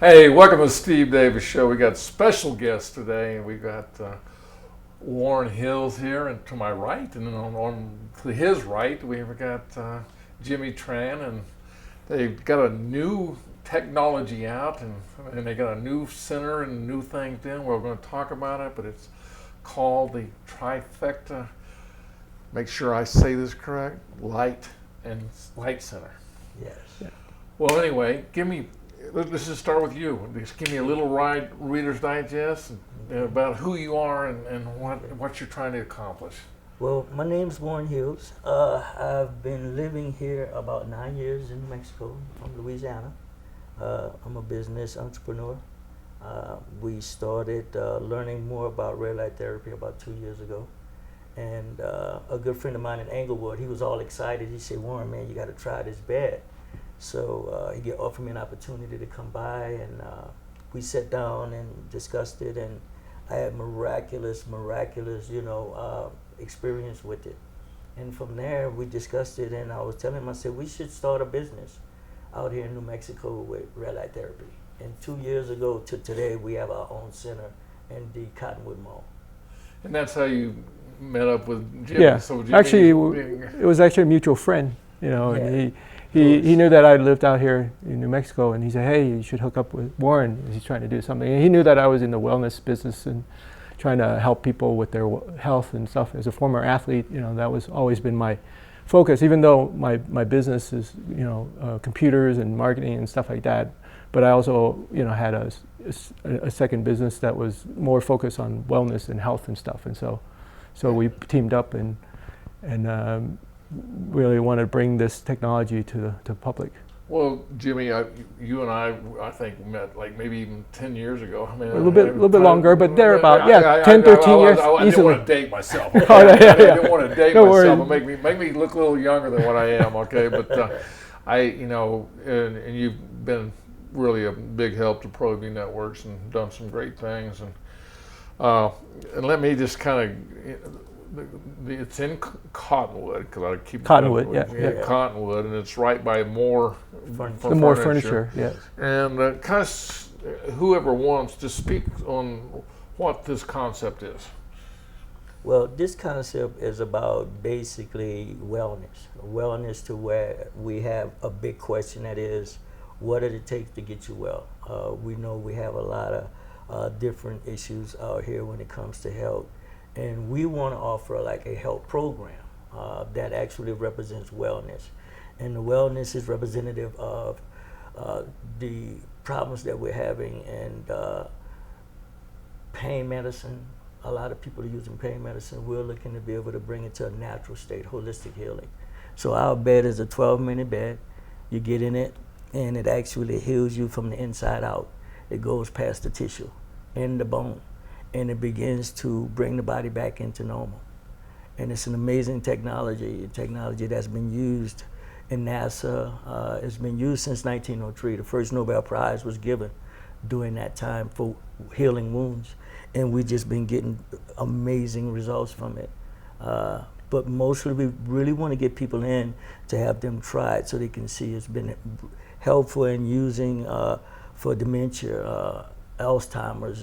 Hey, welcome to the Steve Davis Show. We got special guests today. We got Warren Hills here, and to my right, and then to his right, we've got Jimmy Tran, and they've got a new technology out, and they got a new center and new things in. We're going to talk about it, but it's called the Trifecta. Make sure I say this correct. Light Center. Yes. Yeah. Well, anyway, let's just start with you. Just give me a little Reader's Digest about who you are and what you're trying to accomplish. Well, my name's Warren Hills. I've been living here about 9 years in New Mexico, from Louisiana. I'm a business entrepreneur. We started learning more about red light therapy about 2 years ago. And a good friend of mine in Englewood, he was all excited. He said, "Warren, man, you got to try this bed." So he offered me an opportunity to come by, and we sat down and discussed it, and I had miraculous, experience with it. And from there, we discussed it, and I was telling him, I said, we should start a business out here in New Mexico with red light therapy. And 2 years ago to today, we have our own center in the Cottonwood Mall. And that's how you met up with Jimmy. Yeah, So Jimmy, actually, it was actually a mutual friend, and he knew that I lived out here in New Mexico, and he said, "Hey, you should hook up with Warren. He's trying to do something." And he knew that I was in the wellness business and trying to help people with their health and stuff. As a former athlete, that was always been my focus, even though my business is, computers and marketing and stuff like that. But I also, had a second business that was more focused on wellness and health and stuff. And so we teamed up and really want to bring this technology to the public. Well, Jimmy, you and I think met like maybe even 10 years ago. I mean, A little bit longer, but they're about 10, 13 years I didn't easily. want to date myself. Okay? Oh, yeah, I didn't want to date No myself worries. and make me look a little younger than what I am. Okay, but and you've been really a big help to ProV Networks and done some great things. And let me just kind of. It's in Cottonwood, because I keep Cottonwood, yeah. Cottonwood, and it's right by Moore The more furniture, yes. And kind of whoever wants to speak on what this concept is. Well, this concept is about basically wellness to where we have a big question, that is, what does it take to get you well? We know we have a lot of different issues out here when it comes to health, and we want to offer like a health program that actually represents wellness. And the wellness is representative of the problems that we're having, and pain medicine. A lot of people are using pain medicine. We're looking to be able to bring it to a natural state, holistic healing. So our bed is a 12-minute bed. You get in it, and it actually heals you from the inside out. It goes past the tissue and the bone, and it begins to bring the body back into normal. And it's an amazing technology that's been used in NASA. It's been used since 1903. The first Nobel Prize was given during that time for healing wounds, and we've just been getting amazing results from it. But mostly we really want to get people in to have them try it so they can see it's been helpful in using for dementia, Alzheimer's,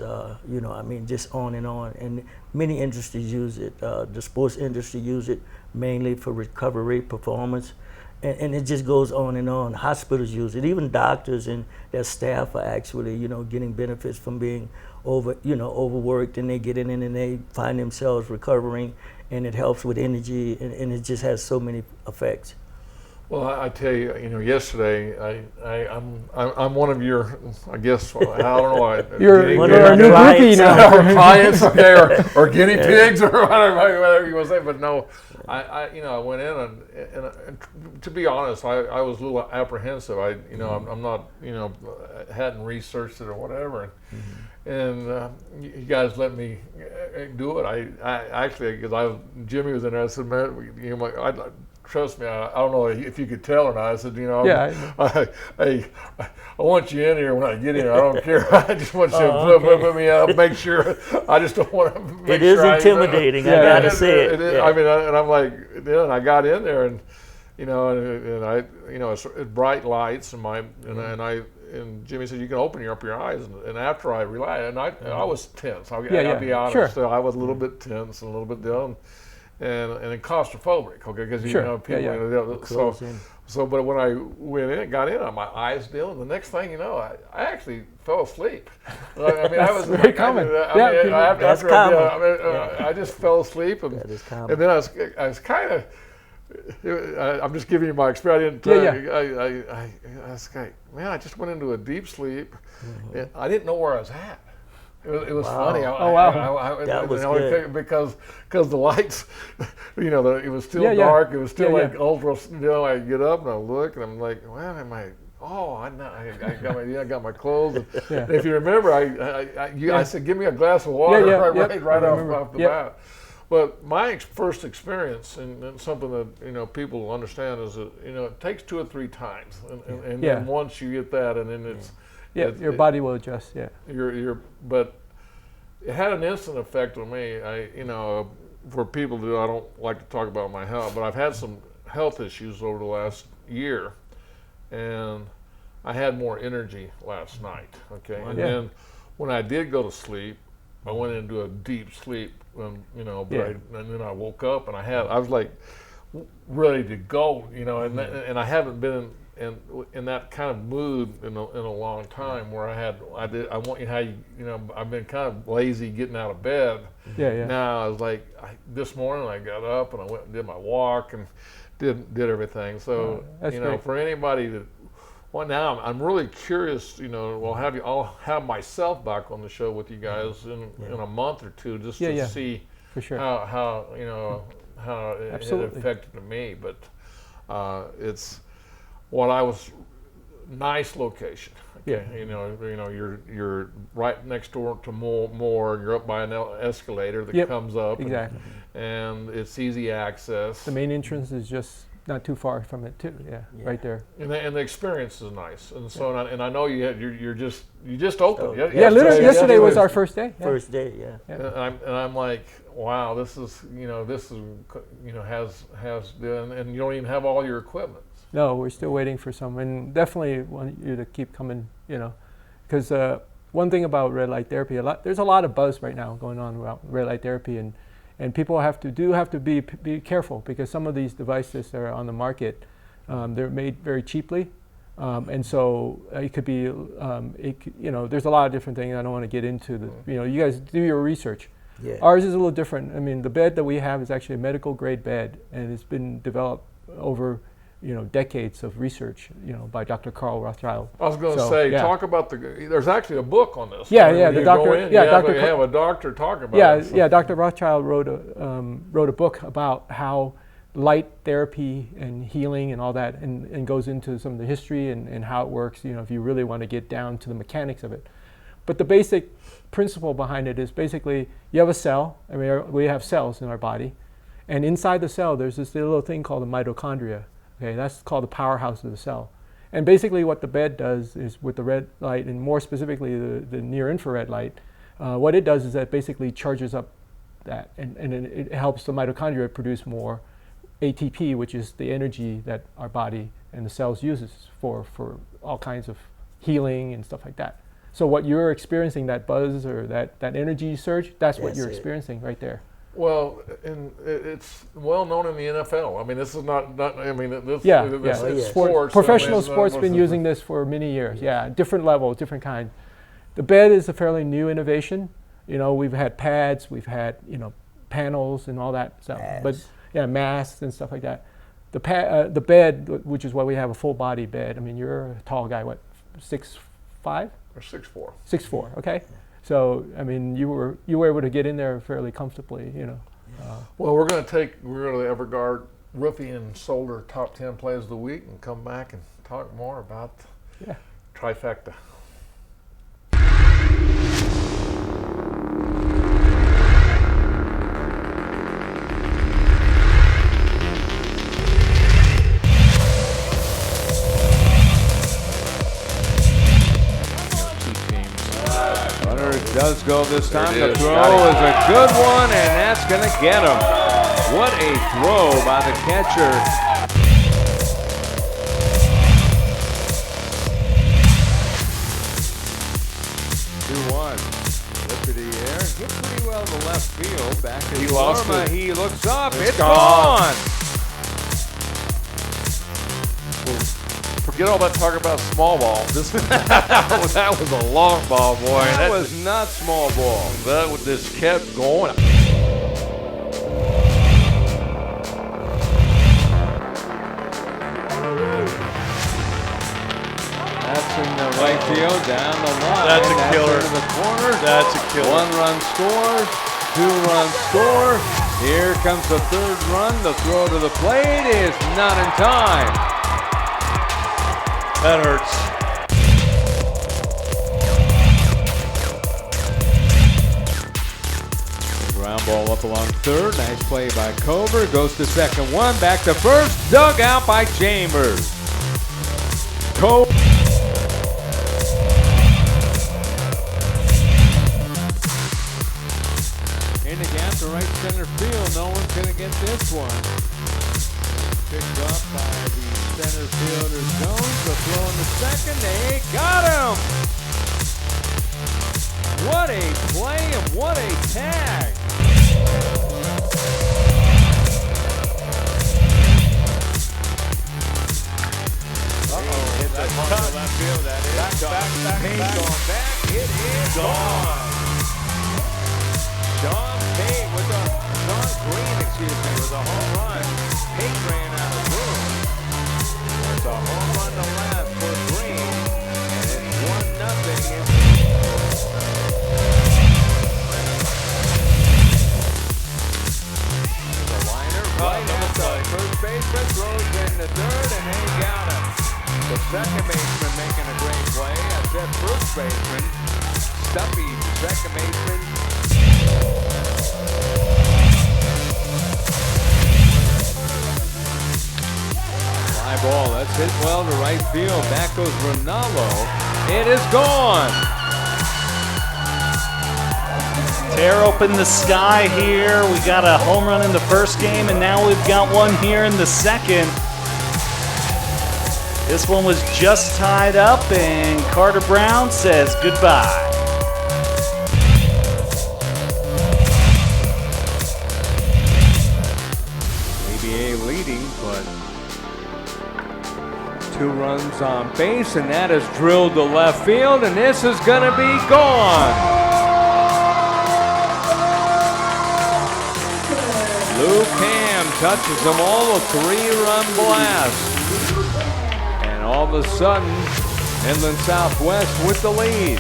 just on. And many industries use it. The sports industry use it mainly for recovery, performance, and it just goes on and on. Hospitals use it. Even doctors and their staff are actually, getting benefits from being overworked, and they get in and they find themselves recovering, and it helps with energy, and it just has so many effects. Well, I tell you, yesterday I'm one of your, I guess, I don't know. You're one of our new groupie now. Or clients, okay, or guinea pigs, or whatever you want to say. But no, I went in and to be honest, I was a little apprehensive. I'm not, hadn't researched it or whatever. And you guys let me do it. I actually, because Jimmy was in there, I said, man, trust me, I don't know if you could tell or not. I said, I want you in here when I get here. I don't care. I just want you to put me out, make sure. I just don't want to make It is sure intimidating, I gotta say it. Yeah. I mean, and I'm like, and I got in there, and it's bright lights, and and Jimmy said, you can open up your eyes. And after I relaxed, and I was tense. I'll be honest. Sure. So I was a little bit tense and a little bit down, and claustrophobic. Okay, because Sure. you know people. Yeah, yeah. So, but when I got in, my eyes dim. The next thing you know, I actually fell asleep. I mean, I was very common. That's common. I just fell asleep, and That is common. and then I was kind of. I'm just giving you my experience. I was like, man, I just went into a deep sleep. And I didn't know where I was at. It was funny. That was good. Because the lights, you know, it was still Yeah, dark. It was still Yeah, like ultra. You know, I get up and I look and I'm like, well, am I? Oh, I got my clothes. And Yeah. if you remember, I said, give me a glass of water right off the bat. But my first experience, and something that you know people understand, is that you know it takes 2 or 3 times, and then once you get that, and then it's your body will adjust. Yeah, but it had an instant effect on me. For people who I don't like to talk about my health, but I've had some health issues over the last year, and I had more energy last night. Okay, and then when I did go to sleep, I went into a deep sleep, and then I woke up and I was like ready to go, and I haven't been in that kind of mood in a long time where I've been kind of lazy getting out of bed. Now I was like, this morning I got up and I went and did my walk and did everything. So great. For anybody that. Well, now I'm really curious. I'll have myself back on the show with you guys in a month or two, just to see for sure. how it affected me. But it's what I was nice location. Okay, you're right next door to more, and you're up by an escalator that comes up. Exactly. And it's easy access. The main entrance is just not too far from it too. Right there. And the experience is nice, and so and I know you just opened. Literally yesterday was our first day. First day, And I'm like, wow, this is has been, and you don't even have all your equipment. No, we're still waiting for some, and definitely want you to keep coming. Because one thing about red light therapy, there's a lot of buzz right now going on about red light therapy, and people have to be careful, because some of these devices that are on the market, they're made very cheaply, and so it could be, there's a lot of different things. I don't want to get into you guys do your research. Yeah. Ours is a little different. I mean, the bed that we have is actually a medical grade bed, and it's been developed over decades of research, by Dr. Carl Rothschild. I was going to say, talk about there's actually a book on this. The doctor. You have a doctor talk about it. So. Dr. Rothschild wrote a book about how light therapy and healing and all that, and goes into some of the history and how it works. If you really want to get down to the mechanics of it, but the basic principle behind it is basically you have a cell. I mean, we have cells in our body, and inside the cell there's this little thing called the mitochondria. Okay, that's called the powerhouse of the cell. And basically what the bed does is, with the red light, and more specifically the near-infrared light, what it does is that basically charges up that, and it helps the mitochondria produce more ATP, which is the energy that our body and the cells uses for all kinds of healing and stuff like that. So what you're experiencing, that buzz or that energy surge, that's what you're experiencing right there. Well, and it's well known in the NFL. I mean, this is not. I mean, this is sports. Professional sports been using this for many years. Yeah, different levels, different kinds. The bed is a fairly new innovation. We've had pads, we've had panels and all that stuff. Masks. But masks and stuff like that. The bed, which is why we have a full body bed. I mean, you're a tall guy, what, 6'5"? Or 6'4". 6'4". Okay. So, I mean, you were able to get in there fairly comfortably, Well, we're going to Everguard Roofing and Solar Top 10 Plays of the Week and come back and talk more about Trifecta. Does go this time. The throw is a good one, and that's going to get him. What a throw by the catcher. 2-1. Lifted the air. Hit pretty well to left field. Back to He lost Lerma. it. He looks up. It's gone. gone. Forget all that talk about small ball. That was a long ball, boy. That was not small ball. That just kept going. That's in the right field, down the line. That's a killer. Into the corner. That's a killer. 1-run score, 2-run score. Here comes the 3rd run. The throw to the plate is not in time. That hurts. Ground ball up along 3rd. Nice play by Cover. Goes to 2nd 1. Back to 1st. Dug out by Chambers. Cover. In the gap to right center field. No one's going to get this one. Picked up by the center fielder Jones. The throw in the 2nd. They got him. What a play and what a tag. That's tough. Left field, that is. Back. Going back. It is gone. Sean Green, with a home run. Pate ran out of room. It's a home run to left for Green. And it's 1-0. The liner right at the first baseman, throws in the 3rd, and they got him. The 2nd baseman making a great play. I said first baseman. Stumpy, 2nd baseman. Fly ball, that's hit well to right field. Back goes Ronaldo. It is gone. Tear open the sky here. We got a home run in the 1st game, and now we've got one here in the 2nd. This one was just tied up, and Carter Brown says goodbye. ABA leading, but 2 runs on base, and that is drilled to left field, and this is going to be gone. Luke Ham touches them all, a 3-run blast. And all of a sudden, Inland Southwest with the lead.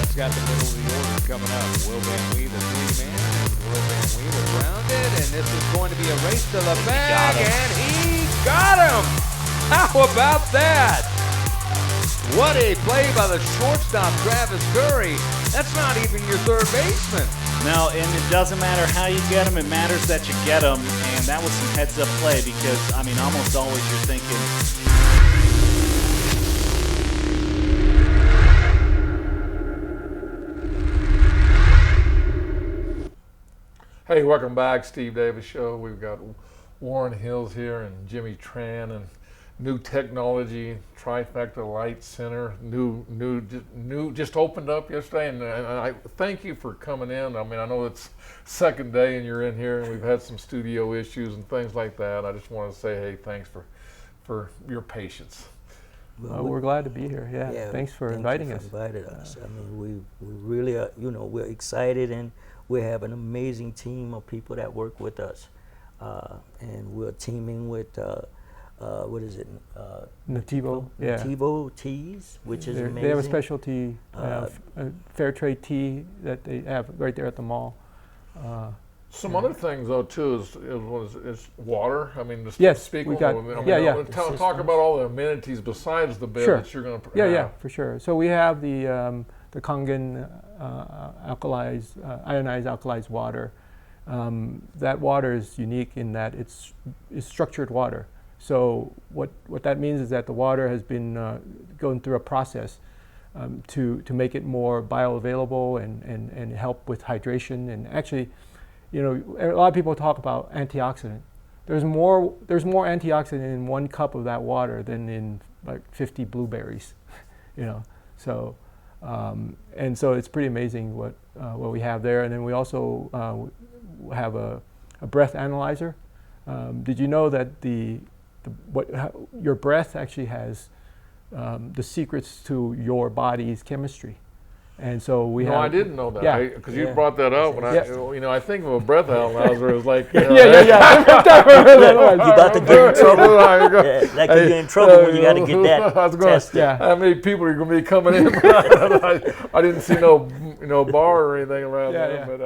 He's got the middle of the order coming up. Will Van Wee, the 3-man. Will Van Wee was rounded, and this is going to be a race to the bag, and he got him! How about that? What a play by the shortstop, Travis Curry. That's not even your 3rd baseman. No, and it doesn't matter how you get them, it matters that you get them, and that was some heads-up play because, I mean, almost always you're thinking. Hey, welcome back, Steve Davis Show. We've got Warren Hills here and Jimmy Tran and new technology, Trifecta Light Center, new, just opened up yesterday, and I thank you for coming in. I mean, I know it's 2nd day and you're in here, and we've had some studio issues and things like that. I just want to say, hey, thanks for your patience. Well, we're glad to be here. Yeah, thanks for inviting us. Invited us. I mean, we really are, we're excited, and we have an amazing team of people that work with us, and we're teaming with. What is it? Nativo, Nativo teas, which is amazing. They have a specialty fair trade tea that they have right there at the mall. Some other things though too is water. I mean, yes, speak we got. Talk about all the amenities besides the bed that you're going to. Yeah, for sure. So we have the Kangen ionized alkalized water. That water is unique in that it's structured water. So what that means is that the water has been going through a process to make it more bioavailable and help with hydration. And actually, a lot of people talk about antioxidant, there's more antioxidant in 1 cup of that water than in like 50 blueberries, you know. So and so it's pretty amazing what we have there. And then we also have a breath analyzer. Did you know that your breath actually has the secrets to your body's chemistry? And so we have. No, I didn't know that. Yeah. Because you brought that up, and Yeah. I think of a breath analyzer as like. You about to get in trouble. Yeah, like you get in trouble when you got to get that I was gonna, tested. Yeah. How many people are going to be coming in? I didn't see no bar or anything around there. But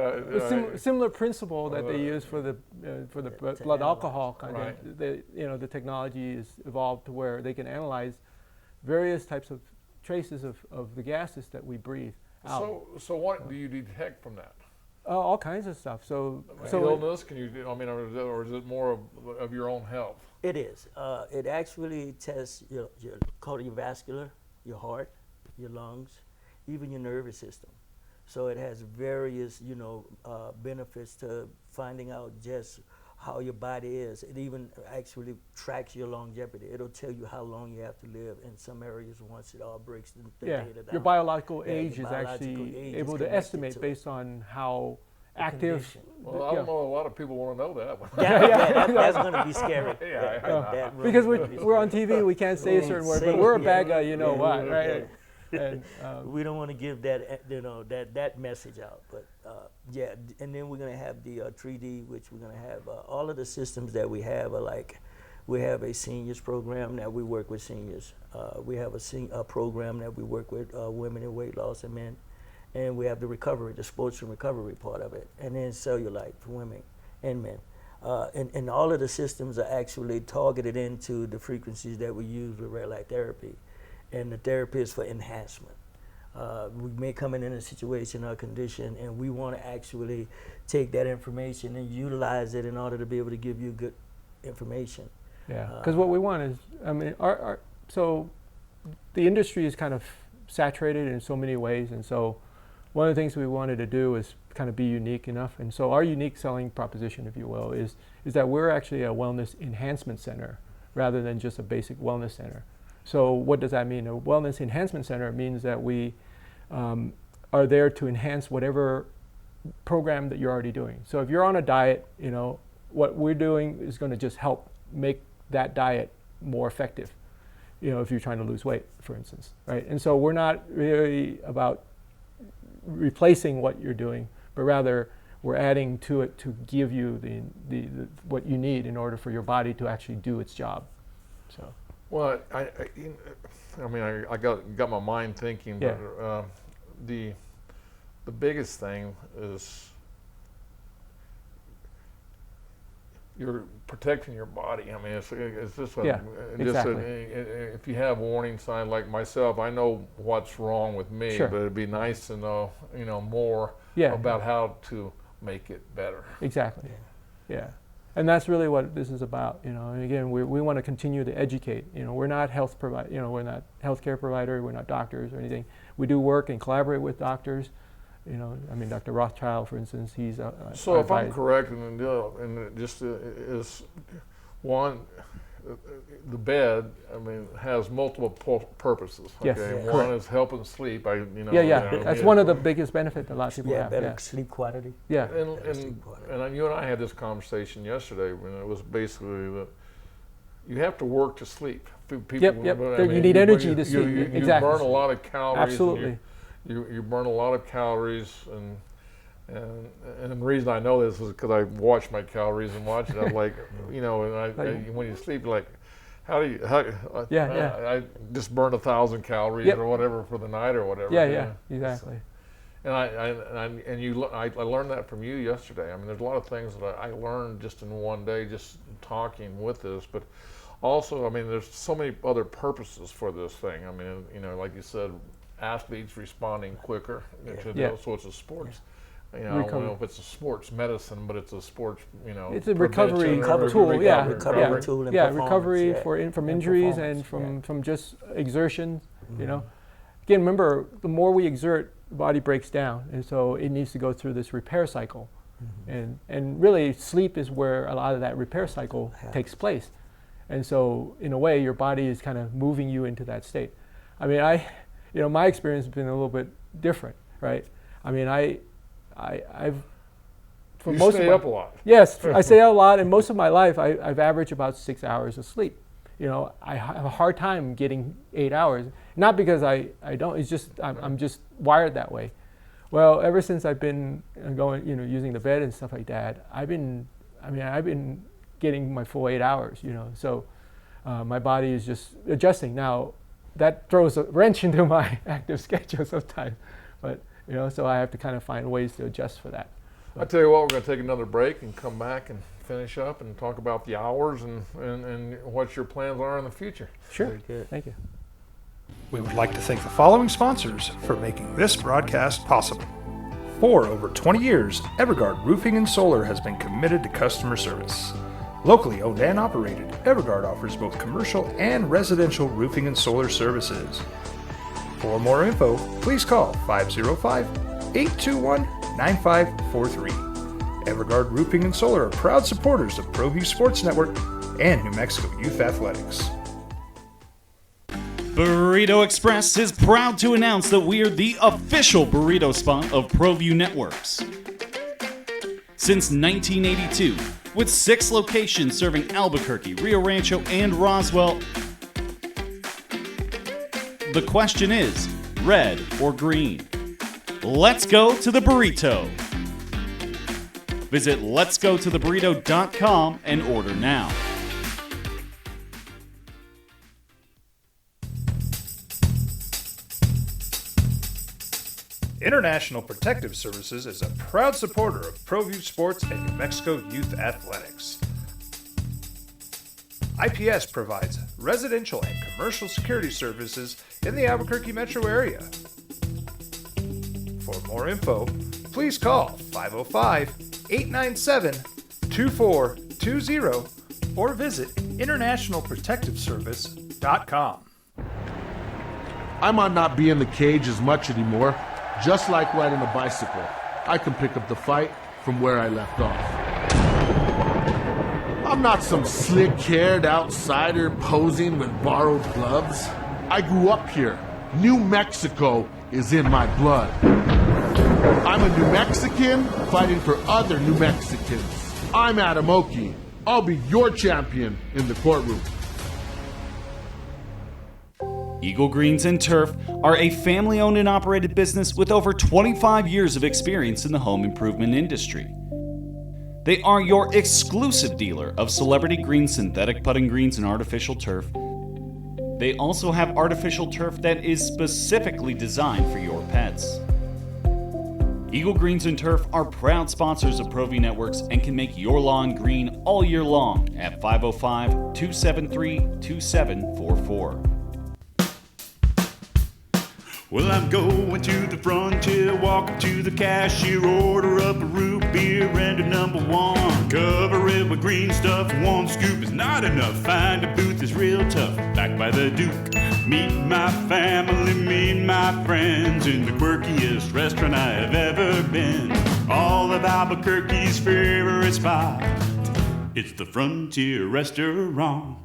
similar principle that they use for the blood alcohol kind Right. of. The technology is evolved to where they can analyze various types of traces of the gases that we breathe out. So what do you detect from that? All kinds of stuff. So Illness? Can you? Or is it more of your own health? It is. It actually tests your cardiovascular, your heart, your lungs, even your nervous system. So it has various, benefits to finding out just how your body is. It even actually tracks your longevity. It'll tell you how long you have to live in some areas once it all breaks the data down. Your biological Yeah, age your is biological actually age able is to connected estimate to based on how the active. condition. Well, I don't know. A lot of people want to know that. That's going to be scary. That really Because gonna be we're on scary. TV, we can't say a We certain can't word, say but it, we're a yeah. bad guy, you know Yeah, what, yeah, right? And, We don't want to give that, that message out. But and then we're going to have the 3D, which we're going to have all of the systems that we have are like, we have a seniors program that we work with seniors. We have a program that we work with women in weight loss and men. And we have the recovery, the sports and recovery part of it. And then cellulite for women and men. And all of the systems are actually targeted into the frequencies that we use with red light therapy. And the therapy is for enhancement. We may come in a situation or condition, and we want to actually take that information and utilize it in order to be able to give you good information. yeah, because what we want is, so the industry is kind of saturated in so many ways, and so one of the things we wanted to do is kind of be unique enough. And so our unique selling proposition, if you will, is that we're actually a wellness enhancement center rather than just a basic wellness center. So what does that mean? A wellness enhancement center means that we are there to enhance whatever program that you're already doing. So if you're on a diet, what we're doing is going to just help make that diet more effective. If you're trying to lose weight, for instance, right? And so we're not really about replacing what you're doing, but rather we're adding to it to give you the what you need in order for your body to actually do its job. So. Well, I got my mind thinking, Yeah. but the biggest thing is you're protecting your body. I mean, it's just exactly. If you have warning signs like myself, I know what's wrong with me, Sure. but it'd be nice to know, more Yeah. about how to make it better. Exactly. Yeah. And that's really what this is about, And again, we want to continue to educate. We're not we're not healthcare provider. We're not doctors or anything. We do work and collaborate with doctors. Dr. Rothschild, for instance, he's So if I'm correct, and it just is one, the bed, has multiple purposes. Yes. Okay? Yeah. One is helping sleep. That's one of the biggest benefits a lot of people have. Better sleep quality. Yeah. And you and I had this conversation yesterday when it was basically that you have to work to sleep. People, Yep. You need energy to sleep. You Exactly. burn a lot of calories. Absolutely. You burn a lot of calories, and the reason I know this is because I watch my calories and watch it. I'm like, when you sleep, you're like, I just burned 1,000 calories Yep. or whatever for the night or whatever. Yeah, exactly. And I learned that from you yesterday. There's a lot of things that I learned just in one day, just talking with this. But also, there's so many other purposes for this thing. Like you said, athletes responding quicker to those sorts of sports. I don't know if it's a sports medicine, but it's a sports, It's a recovery prevention, tool, recovery tool and recovery performance, from injuries and from just exertion. Again, remember, the more we exert, the body breaks down, and so it needs to go through this repair cycle. And really sleep is where a lot of that repair cycle takes place. And so in a way your body is kind of moving you into that state. I mean, my experience has been a little bit different, right? I mean, I've for You most stay of up a lot. Yes, I stay up a lot, and most of my life I've averaged about 6 hours of sleep. I have a hard time getting 8 hours. Not because I don't. It's just I'm just wired that way. Well, ever since I've been going, using the bed and stuff like that, I've been getting my full 8 hours. So my body is just adjusting. Now, that throws a wrench into my active schedule sometimes, but so I have to kind of find ways to adjust for that. I tell you what, we're going to take another break and come back and finish up and talk about the hours and what your plans are in the future. Sure. Very good. Thank you. We would like to thank the following sponsors for making this broadcast possible. For over 20 years, Evergard Roofing and Solar has been committed to customer service. Locally owned and operated, Evergard offers both commercial and residential roofing and solar services. For more info, please call 505-821-9543. Evergard Roofing and Solar are proud supporters of ProView Sports Network and New Mexico Youth Athletics. Burrito Express is proud to announce that we are the official burrito spot of ProView Networks. Since 1982, with 6 locations serving Albuquerque, Rio Rancho, and Roswell, the question is, red or green? Let's go to the burrito. Visit letsgototheburrito.com and order now. International Protective Services is a proud supporter of ProView Sports and New Mexico Youth Athletics. IPS provides residential and commercial security services in the Albuquerque metro area. For more info, please call 505-897-2420 or visit internationalprotectiveservice.com. I might not be in the cage as much anymore. Just like riding a bicycle, I can pick up the fight from where I left off. I'm not some slick-haired outsider posing with borrowed gloves. I grew up here. New Mexico is in my blood. I'm a New Mexican fighting for other New Mexicans. I'm Adam Oki. I'll be your champion in the courtroom. Eagle Greens and Turf are a family-owned and operated business with over 25 years of experience in the home improvement industry. They are your exclusive dealer of celebrity green, synthetic putting greens, and artificial turf. They also have artificial turf that is specifically designed for your pets. Eagle Greens and Turf are proud sponsors of ProView Networks and can make your lawn green all year long at 505-273-2744. Well, I'm going to the frontier, walking to the cashier, order up a root beer and a number 1. Cover it with green stuff, 1 scoop is not enough. Find a booth is real tough, back by the Duke. Meet my family, meet my friends in the quirkiest restaurant I have ever been. All of Albuquerque's favorite spot, it's the Frontier Restaurant.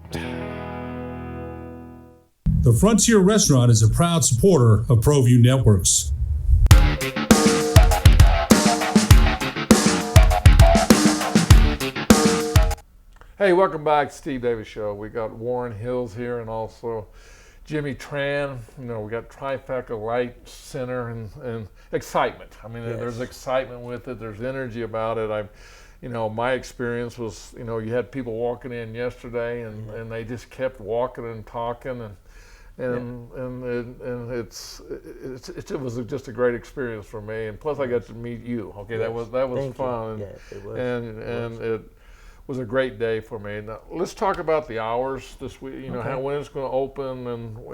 The Frontier Restaurant is a proud supporter of ProView Networks. Hey, welcome back to Steve Davis Show. We got Warren Hills here and also Jimmy Tran. We got Trifecta Light Center and excitement. I mean, there's excitement with it. There's energy about it. My experience was, you had people walking in yesterday and they just kept walking and talking and it was just a great experience for me, and plus I got to meet you. Okay, that was fun. Yes, it was. And it was a great day for me. Now let's talk about the hours this week. When it's going to open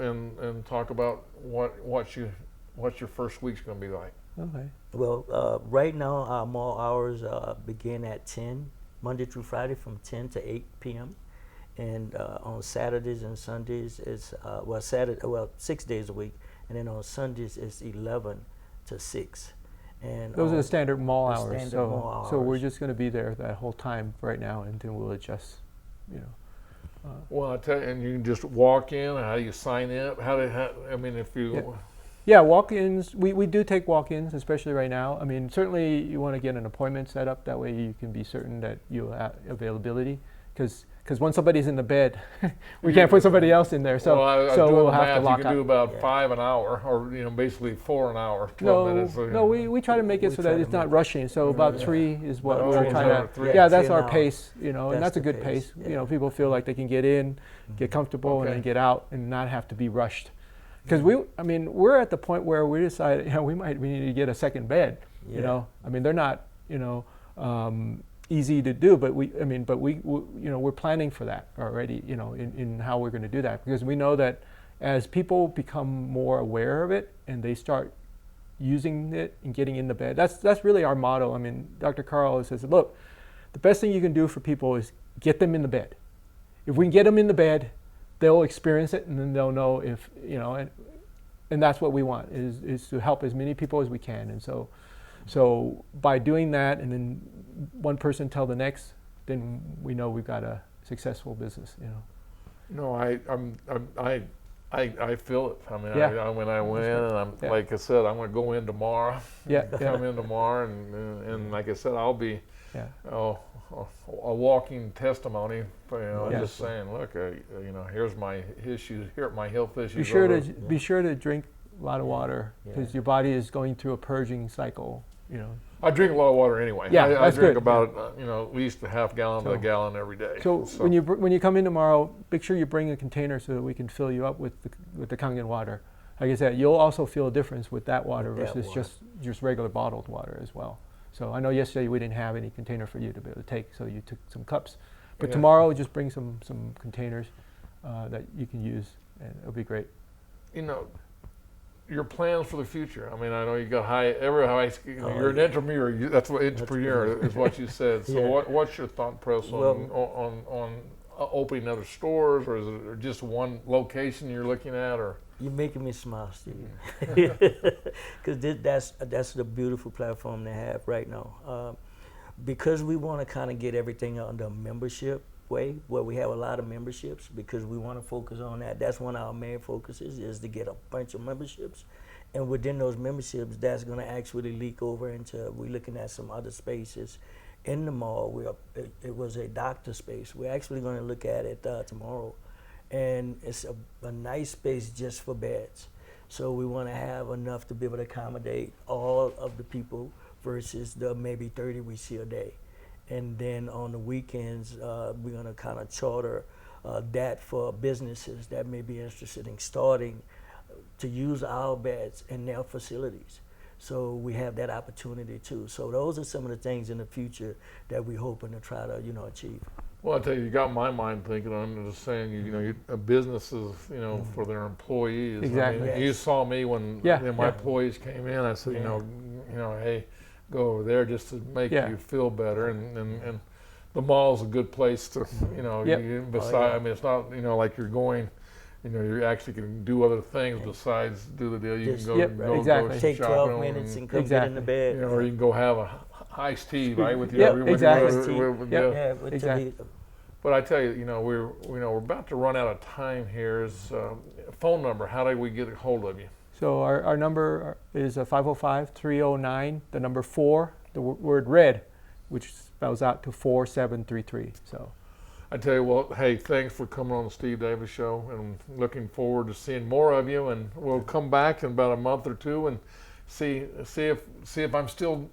and talk about what your first week's going to be like. Okay. Well, right now our mall hours begin at 10, Monday through Friday from 10 to 8 p.m. And on Saturdays and Sundays, it's 6 days a week. And then on Sundays, it's 11 to 6. And Those are the standard mall the hours. standard So mall so we're hours. just going to be there that whole time right now, and then we'll adjust. Well, I tell you, and you can just walk in. How do you sign up? I mean, if you. Yeah. Yeah, walk-ins. We do take walk-ins, especially right now. I mean, certainly you want to get an appointment set up. That way you can be certain that you have availability. Because once somebody's in the bed, we can't put somebody else in there. So well, I was so doing we'll the have math. to lock You can up. do about 5 an hour, or basically 4 an hour. 12 minutes. No, we try to make it so that it's not rushing. So about 3 is what we're Oh, trying to. three. Yeah, that's 3 our an hour. pace, and That's that's a the good pace, pace. People feel like they can get in, get comfortable, and Okay. then get out, and not have to be rushed. Because we're at the point where we decided, we need to get a second bed. Yeah. I mean, they're not, easy to do, but we're planning for that already, in how we're going to do that, because we know that as people become more aware of it and they start using it and getting in the bed, that's really our motto. I mean, Dr. Carl says, look, the best thing you can do for people is get them in the bed. If we can get them in the bed, they'll experience it, and then they'll know if, and that's what we want, is to help as many people as we can. And so by doing that, and then one person tell the next, then we know we've got a successful business. No, I feel it. I mean, Yeah. when I went in, and I'm Yeah. like I said, I'm going to go in tomorrow. Yeah, Come in tomorrow, and like I said, I'll be Yeah. a walking testimony. Yeah. Just saying, look, here's my issues. Here are my health issues. Be sure to drink a lot of water, because your body is going through a purging cycle. I drink a lot of water anyway. Yeah, I that's drink good. about at least a half gallon to a gallon every day. So when you come in tomorrow, make sure you bring a container so that we can fill you up with the Kangen water. Like I said, you'll also feel a difference with that water With that versus water. just regular bottled water as well. So I know yesterday we didn't have any container for you to be able to take, so you took some cups. But Yeah. tomorrow, just bring some containers that you can use, and it'll be great. Your plans for the future. I mean, I know you got you're an entrepreneur. That's what entrepreneur is what you said. So Yeah. what's your thought process on opening other stores, or is it just one location you're looking at, or? You're making me smile, Steve. Because that's the beautiful platform to have right now. Because we want to kind of get everything under a membership way, where we have a lot of memberships, because we want to focus on that. That's one of our main focuses, is to get a bunch of memberships. And within those memberships, that's going to actually leak over into, we're looking at some other spaces in the mall. It was a doctor space. We're actually going to look at it tomorrow. And it's a nice space just for beds. So we want to have enough to be able to accommodate all of the people versus the maybe 30 we see a day. And then on the weekends, we're going to kind of charter that for businesses that may be interested in starting to use our beds in their facilities. So we have that opportunity too. So those are some of the things in the future that we're hoping to try to, achieve. Well, I tell you, you got my mind thinking. I'm just saying, businesses, for their employees. Exactly. I mean, you saw me when my employees came in. I said, hey, go over there just to make you feel better. And the mall's a good place to, I mean, it's not, like you're going. You actually can do other things besides do the deal. You can go exactly. Take shopping 12 minutes and come get in the bed. or you can go have a iced tea, right? With Exactly. Exactly. But I tell you, we're about to run out of time here. Is phone number? How do we get a hold of you? So our number is 505-309, the number 4, the word red, which spells out to 4733. So. I tell you what, hey, thanks for coming on the Steve Davis Show, and looking forward to seeing more of you. And we'll come back in about a month or two and see if I'm still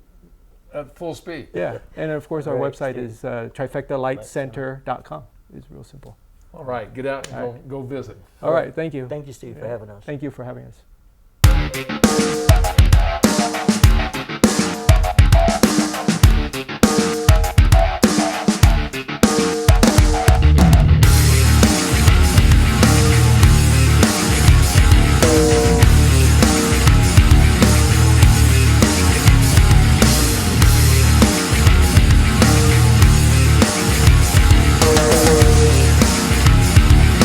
at full speed. Yeah, and of course our Right, website Steve. is trifectalightcenter.com. It's real simple. All right, get out and go visit. All right, thank you. Thank you, Steve, for having us. Thank you for having us.